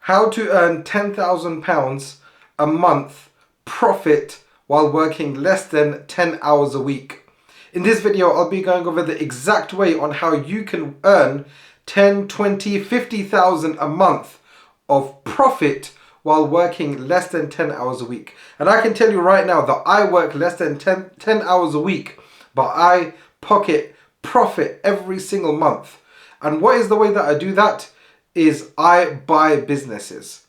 How to earn £10,000 a month profit while working less than 10 hours a week. In this video, I'll be going over the exact way on how you can earn 10, 20, 50,000 a month of profit while working less than 10 hours a week. And I can tell you right now that I work less than 10 hours a week, but I pocket profit every single month. And what is the way that I do that? Is I buy businesses.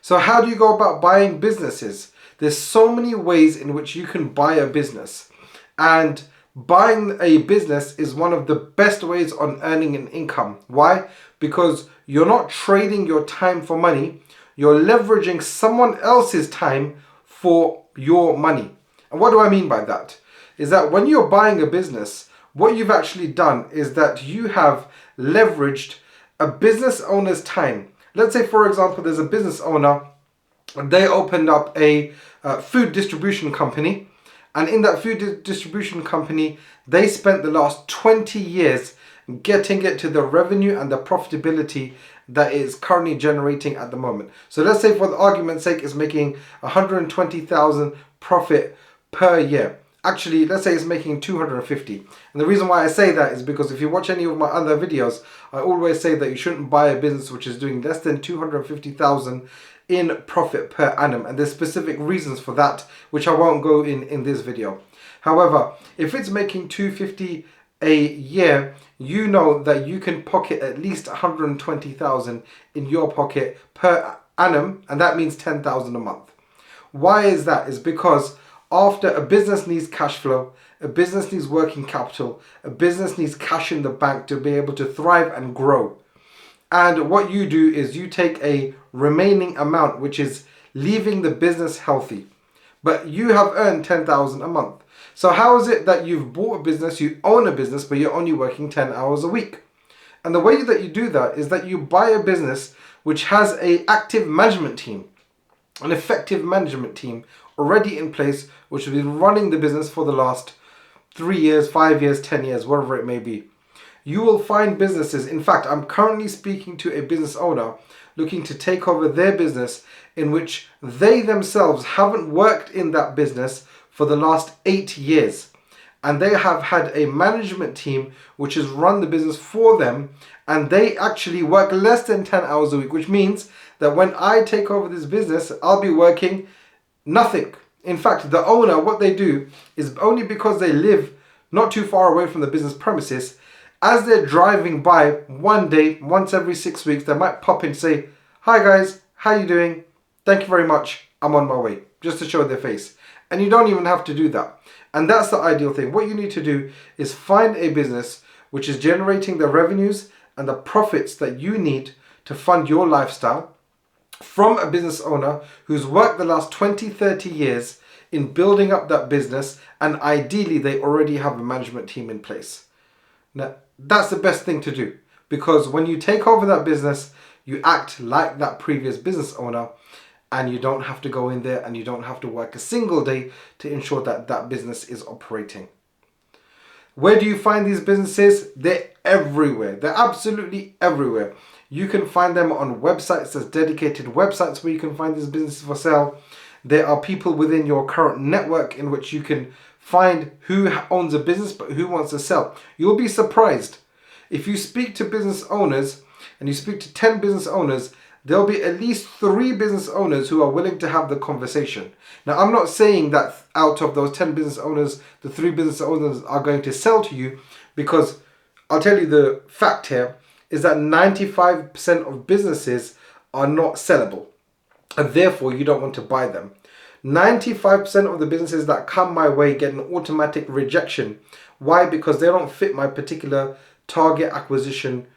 So how do you go about buying businesses? There's so many ways in which you can buy a business, and buying a business is one of the best ways on earning an income. Why? Because you're not trading your time for money, you're leveraging someone else's time for your money. And what do I mean by that? Is that when you're buying a business, what you've actually done is that you have leveraged a business owner's time. Let's say, for example, there's a business owner, they opened up a food distribution company, and in that food distribution company, they spent the last 20 years getting it to the revenue and the profitability that it is currently generating at the moment. So let's say, for the argument's sake, it's making 120,000 profit per year. Actually, let's say it's making 250. And the reason why I say that is because if you watch any of my other videos, I always say that you shouldn't buy a business which is doing less than 250,000 in profit per annum. And there's specific reasons for that, which I won't go in this video. However, if it's making 250 a year, you know that you can pocket at least 120,000 in your pocket per annum, and that means 10,000 a month. Why is that? Is because after a business needs cash flow, a business needs working capital, a business needs cash in the bank to be able to thrive and grow. And what you do is you take a remaining amount, which is leaving the business healthy. But you have earned 10,000 a month. So how is it that you've bought a business, you own a business, but you're only working 10 hours a week? And the way that you do that is that you buy a business which has an active management team, an effective management team already in place, which has been running the business for the last 3 years, 5 years, 10 years, whatever it may be. You will find businesses, in fact, I'm currently speaking to a business owner looking to take over their business in which they themselves haven't worked in that business for the last 8 years. And they have had a management team which has run the business for them, and they actually work less than 10 hours a week, which means that when I take over this business, I'll be working nothing. In fact, the owner, what they do is, only because they live not too far away from the business premises, as they're driving by one day, once every 6 weeks, they might pop in and say, "Hi guys, how you doing? Thank you very much, I'm on my way," just to show their face. And you don't even have to do that. And that's the ideal thing. What you need to do is find a business which is generating the revenues and the profits that you need to fund your lifestyle, from a business owner who's worked the last 20, 30 years in building up that business, and ideally they already have a management team in place. Now, that's the best thing to do, because when you take over that business, you act like that previous business owner, and you don't have to go in there and you don't have to work a single day to ensure that that business is operating. Where do you find these businesses? They're everywhere. They're absolutely everywhere. You can find them on websites. There's dedicated websites where you can find these businesses for sale. There are people within your current network in which you can find who owns a business but who wants to sell. You'll be surprised. If you speak to business owners and you speak to 10 business owners, there'll be at least 3 business owners who are willing to have the conversation. Now, I'm not saying that out of those 10 business owners, the 3 business owners are going to sell to you, because I'll tell you the fact here is that 95% of businesses are not sellable, and therefore you don't want to buy them. 95% of the businesses that come my way get an automatic rejection. Why? Because they don't fit my particular target acquisition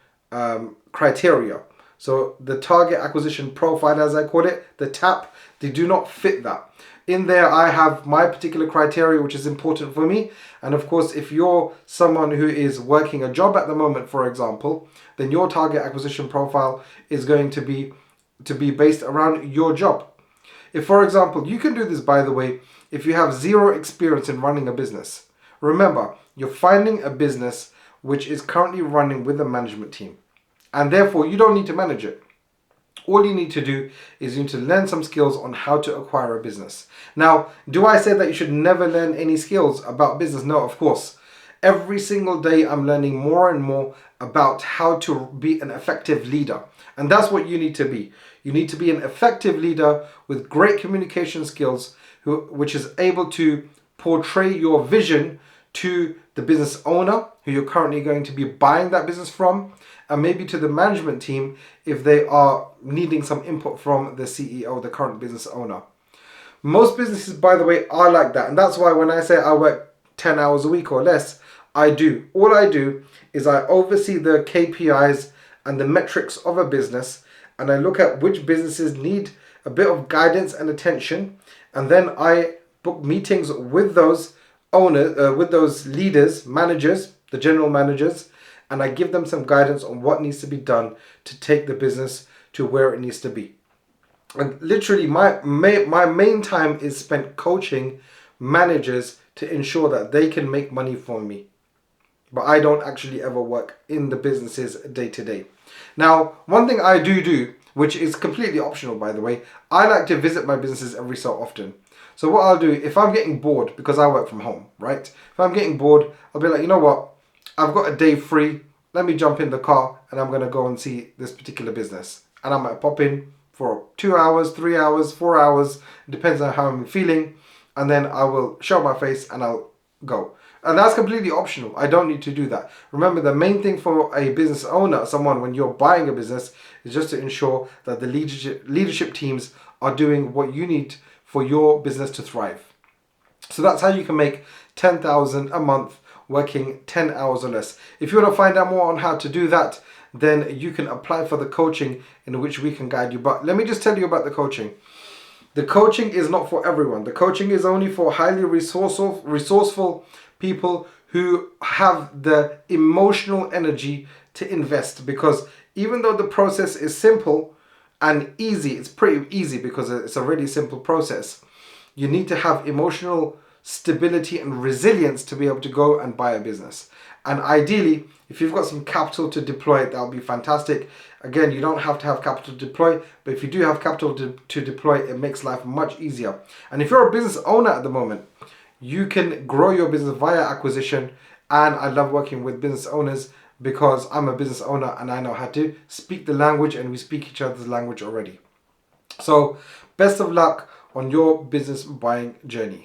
criteria. So the target acquisition profile, as I call it, the TAP, they do not fit that. In there, I have my particular criteria, which is important for me. And of course, if you're someone who is working a job at the moment, for example, then your target acquisition profile is going to be based around your job. If, for example, you can do this, by the way, if you have 0 experience in running a business. Remember, you're finding a business which is currently running with a management team, and therefore you don't need to manage it. All you need to do is you need to learn some skills on how to acquire a business. Now, do I say that you should never learn any skills about business? No, of course. Every single day I'm learning more and more about how to be an effective leader. And that's what you need to be. You need to be an effective leader with great communication skills, which is able to portray your vision to the business owner who you're currently going to be buying that business from, and maybe to the management team if they are needing some input from the CEO, the current business owner. Most businesses, by the way, are like that. And that's why when I say I work 10 hours a week or less, I do. All I do is I oversee the KPIs and the metrics of a business, and I look at which businesses need a bit of guidance and attention, and then I book meetings with those owners, with those leaders, managers, the general managers, and I give them some guidance on what needs to be done to take the business to where it needs to be. And literally my main time is spent coaching managers to ensure that they can make money for me. But I don't actually ever work in the businesses day to day. Now, one thing I do, which is completely optional by the way, I like to visit my businesses every so often. So what I'll do, if I'm getting bored, because I work from home, right? If I'm getting bored, I'll be like, you know what? I've got a day free. Let me jump in the car and I'm going to go and see this particular business. And I might pop in for 2 hours, 3 hours, 4 hours. It depends on how I'm feeling. And then I will show my face and I'll go. And that's completely optional. I don't need to do that. Remember, the main thing for a business owner, someone when you're buying a business, is just to ensure that the leadership teams are doing what you need for your business to thrive. So that's how you can make 10,000 a month working 10 hours or less. If you want to find out more on how to do that, then you can apply for the coaching in which we can guide you. But let me just tell you about the coaching. The coaching is not for everyone. The coaching is only for highly resourceful people who have the emotional energy to invest, because even though the process is simple and easy, it's pretty easy because it's a really simple process, you need to have emotional stability and resilience to be able to go and buy a business. And ideally, if you've got some capital to deploy, that would be fantastic. Again, you don't have to have capital to deploy, but if you do have capital to deploy, it makes life much easier. And if you're a business owner at the moment, you can grow your business via acquisition. And I love working with business owners because I'm a business owner and I know how to speak the language, and we speak each other's language already. So best of luck on your business buying journey.